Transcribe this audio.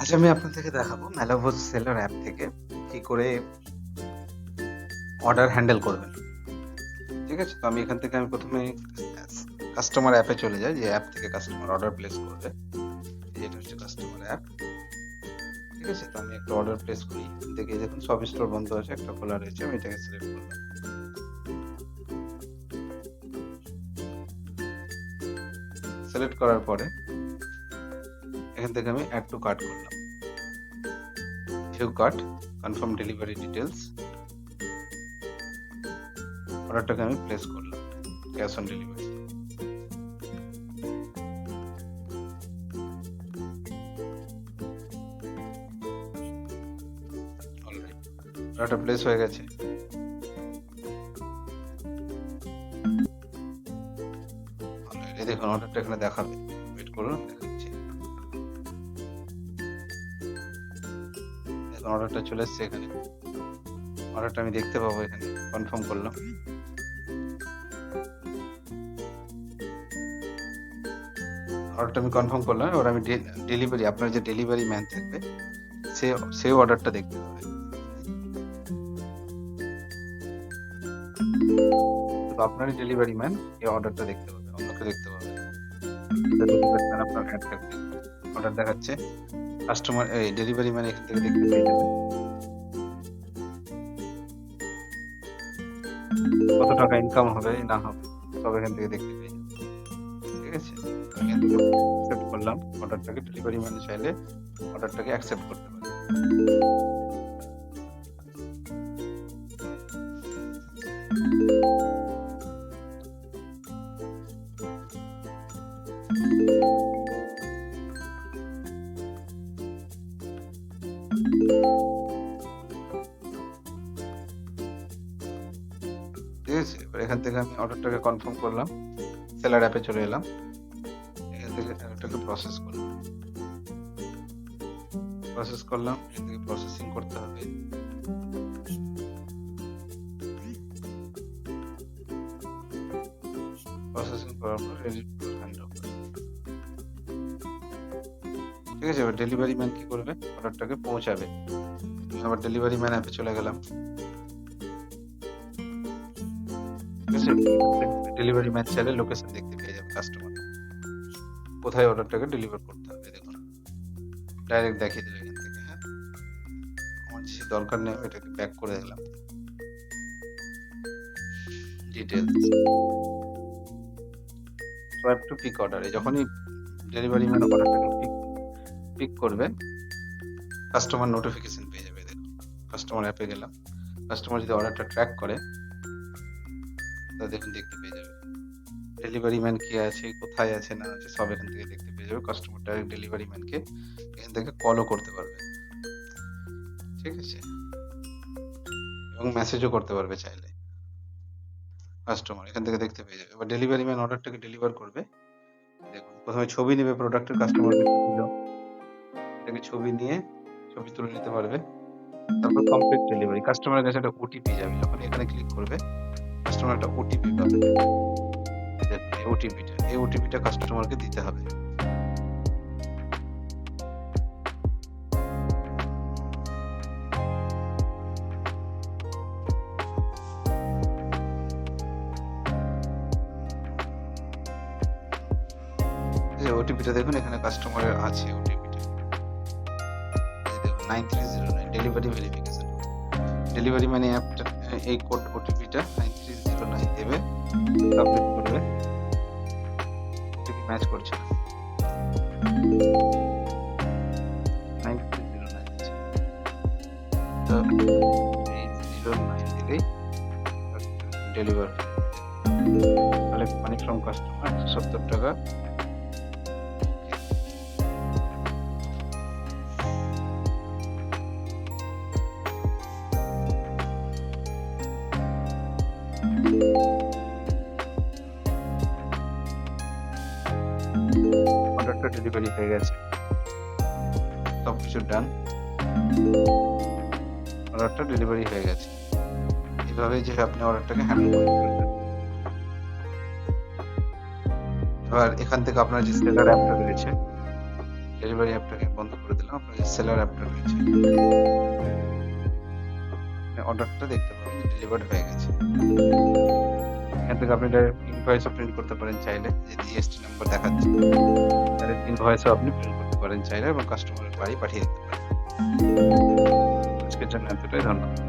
আজ আমি আপনাদেরকে দেখাবো Melavos সেলার অ্যাপ থেকে কি করে অর্ডার হ্যান্ডেল করবেন। ঠিক আছে? তো আমি প্রথমে কাস্টমার অ্যাপে চলে যাই, যে অ্যাপ থেকে কাস্টমার অর্ডার প্লেস করবে। এটা হচ্ছে কাস্টমার অ্যাপ। ঠিক আছে? তো আমি একটা অর্ডার প্লেস করি। দেখে দেখুন সব স্টোর বন্ধ আছে, একটা খোলা রয়েছে। আমি এটাকে সিলেক্ট করলাম। সিলেক্ট করার পরে এখান থেকে আমি অ্যাড টু কার্ট করলাম। View cart, confirm delivery details. অর্ডারটাকে আমি প্লেস করলাম ক্যাশ অন ডেলিভারি। অলরাইট, অর্ডারটা প্লেস হয়ে গেছে। অলরাইট, দেখুন অর্ডারটা এখানে দেখাবে। ওয়েট করুন, দেখাচ্ছি। দেখুন অর্ডারটা চলে এসছে এখানে। অর্ডারটা আমি দেখতে পাবো এখানে। কনফার্ম করলাম। অর্ডারটা আমি কনফার্ম করলাম। এবার আমি ডেলিভারি, আপনার যে ডেলিভারি ম্যান থাকবে সেও অর্ডারটা দেখতে পাবে। শুধু আপনারই ডেলিভারি ম্যান এই অর্ডারটা দেখতে পাবে, অন্যকে দেখতে পাবে না। ডেলিভারি ম্যান আপনার অ্যাড থাকবে, অর্ডার দেখাচ্ছে। কাস্টমার এই ডেলিভারি ম্যান এখান থেকে দেখতে পেয়ে যাবে কত টাকা ইনকাম হবে না হবে, সব এখান থেকে দেখতে পেয়ে যাবে। ঠিক আছে? আমি এখান থেকে অ্যাকসেপ্ট করলাম অর্ডারটাকে। ডেলিভারি ম্যান চাইলে অর্ডারটাকে অ্যাকসেপ্ট করতে পারে। ঠিক আছে? এবার এখান থেকে আমি অর্ডারটাকে কনফার্ম করলাম। সেলার অ্যাপে চলে এলাম। এখান থেকে অর্ডারটাকে প্রসেস করলাম। এখান থেকে প্রসেসিং করতে হবে। প্রসেসিং করার পর রেডি টু হ্যান্ড ওভার। ঠিক আছে? এবার ডেলিভারি ম্যান কি করবে? অর্ডারটাকে পৌঁছাবে। আবার ডেলিভারি ম্যান অ্যাপে চলে গেলাম। ঠিক আছে? ডেলিভারি ম্যান চাইলে লোকেশন দেখতে পেয়ে যাবে কাস্টমার, কোথায় অর্ডারটাকে ডেলিভার করতে হবে। দেখুন ডাইরেক্ট দেখিয়ে দিল এখান থেকে। হ্যাঁ, আমার যে দরকার নেই এটাকে ব্যাক করে দিলাম। Details, swipe to pick order. যখনই ডেলিভারি ম্যান অর্ডারটাকে পিক করবে, কাস্টমার নোটিফিকেশন পেয়ে যাবে। দেখুন কাস্টমার অ্যাপে গেলাম। কাস্টমার যদি অর্ডারটা ট্র্যাক করে তাহলে দেখুন দেখতে পেয়ে যাবে ডেলিভারি ম্যান কে আছে, কোথায় আছে না আছে, সব এখান থেকে দেখতে পেয়ে যাবে। কাস্টমার ডাইরেক্ট ডেলিভারি ম্যানকে এখান থেকে কলও করতে পারবে। ঠিক আছে? এবং মেসেজও করতে পারবে চাইলে। কাস্টমার এখান থেকে দেখতে পেয়ে যাবে। এবার ডেলিভারি ম্যান অর্ডারটাকে ডেলিভার করবে। দেখুন প্রথমে ছবি নেবে প্রোডাক্টের, কাস্টমারকে দিল। এটাকে ছবি নিয়ে ছবি তুলে নিতে পারবে। তারপর কমপ্লিট ডেলিভারি। কাস্টমারের কাছে একটা ওটিপি যাবে। যখন এখানে ক্লিক করবে কাস্টমার একটা ওটিপি পাবে। দেখুন এই ওটিপিটা কাস্টমারকে দিতে হবে। যে ওটিপিটা দেখুন এখানে কাস্টমারের আছে ওটিপিটা। এই দেখুন 9309 ডেলিভারি ভেরিফিকেশন। ডেলিভারি মানে অ্যাপটা এই কোড ওটিপিটা 9309 দেবে, সাবমিট করবে। ওটিপি ম্যাচ করছে না, 9309 আছে। তো এই 09 দিলেই deliver collect money from customer 170 টাকা। অর্ডারটা ডেলিভারি হয়ে গেছে, সবকিছু ডান। অর্ডারটা ডেলিভারি হয়ে গেছে। এইভাবে যে আপনি অর্ডারটাকে হ্যান্ডেল করতে পারবেন। এবার এখান থেকে আপনার যে সেলার অ্যাপটা রয়েছে ডেলিভারি অ্যাপটাকে বন্ধ করে দিলাম। আপনার যে সেলার অ্যাপটা রয়েছে, আপনি অর্ডারটা দেখতে পাবেন যে ডেলিভার্ড হয়ে গেছে। এখান থেকে আপনি ডাইরেক্ট ইনভয়েসও প্রিন্ট করতে পারেন চাইলে, যে জিএসটি নাম্বার দেখাচ্ছে। ডাইরেক্ট ইনভয়েসও আপনি প্রিন্ট করতে পারেন চাইলে এবং কাস্টমারের বাড়ি পাঠিয়ে দিতে পারেন। আজকের জন্য এতটাই। ধন্যবাদ।